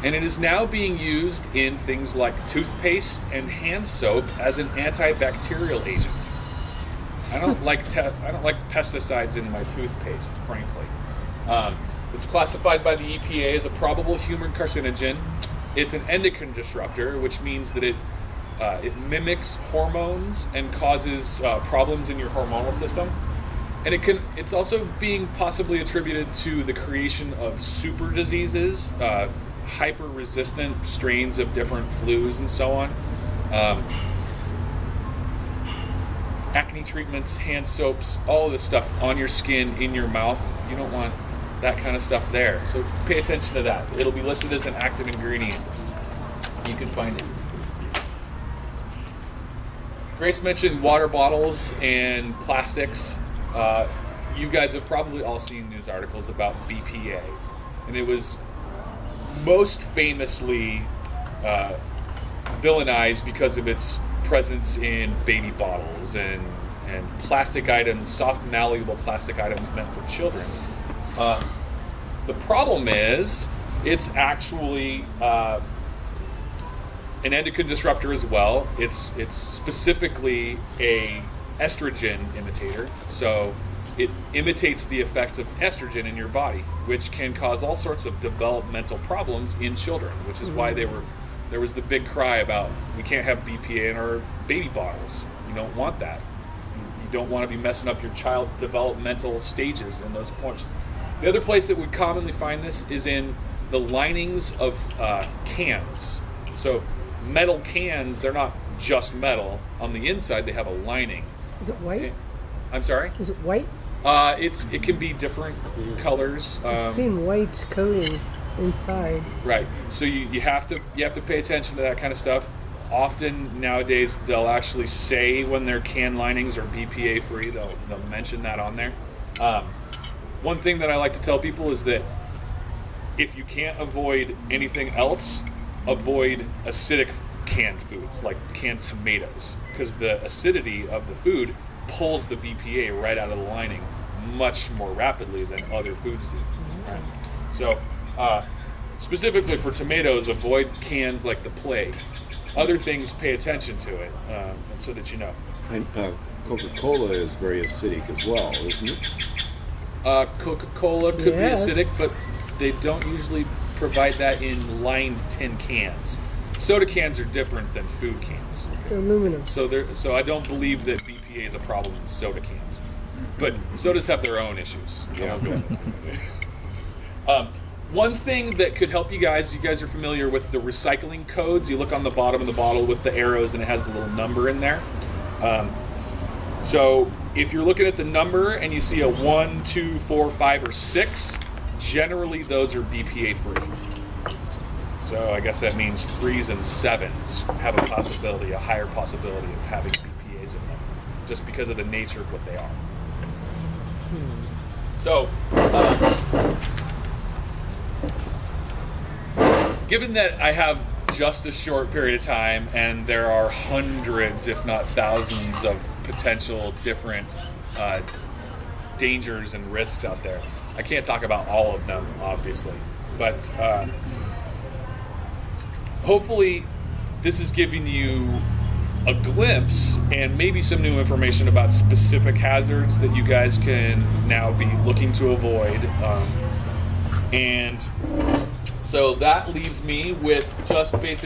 And it is now being used in things like toothpaste and hand soap as an antibacterial agent. I don't like pesticides in my toothpaste, frankly. It's classified by the EPA as a probable human carcinogen. It's an endocrine disruptor, which means that it mimics hormones and causes problems in your hormonal system. And it's also being possibly attributed to the creation of super diseases, hyper-resistant strains of different flus and so on. Acne treatments, hand soaps, all of this stuff on your skin, in your mouth. You don't want that kind of stuff there. So pay attention to that. It'll be listed as an active ingredient. You can find it. Grace mentioned water bottles and plastics. You guys have probably all seen news articles about BPA. And it was most famously villainized because of its presence in baby bottles and plastic items, soft malleable plastic items meant for children. The problem is it's actually an endocrine disruptor as well. It's specifically a estrogen imitator, so it imitates the effects of estrogen in your body, which can cause all sorts of developmental problems in children, which is why there was the big cry about we can't have BPA in our baby bottles. You don't want that. You don't want to be messing up your child's developmental stages in those points. The other place that we commonly find this is in the linings of cans. So metal cans, they're not just metal. On the inside, they have a lining. Is it white? I'm sorry? Is it white? It can be different colors. I've seen white coating inside. Right. So you have to pay attention to that kind of stuff. Often nowadays they'll actually say when their can linings are BPA free. They'll mention that on there. One thing that I like to tell people is that if you can't avoid anything else, avoid acidic canned foods like canned tomatoes, because the acidity of the food pulls the BPA right out of the lining much more rapidly than other foods do. Right? So specifically for tomatoes, avoid cans like the plague. Other things, pay attention to it, and so that you know. And Coca-Cola is very acidic as well, isn't it? Coca-Cola could be acidic, but they don't usually provide that in lined tin cans. Soda cans are different than food cans. They're aluminum. So I don't believe that BPA is a problem in soda cans. But sodas have their own issues. Yeah. One thing that could help you guys are familiar with the recycling codes. You look on the bottom of the bottle with the arrows and it has the little number in there. So if you're looking at the number and you see a 1, 2, 4, 5, or 6, generally those are BPA free. So I guess that means 3s and 7s have a higher possibility of having BPAs in them, just because of the nature of what they are. So, given that I have just a short period of time and there are hundreds, if not thousands, of potential different dangers and risks out there, I can't talk about all of them, obviously, but hopefully this is giving you a glimpse and maybe some new information about specific hazards that you guys can now be looking to avoid. And so that leaves me with just basically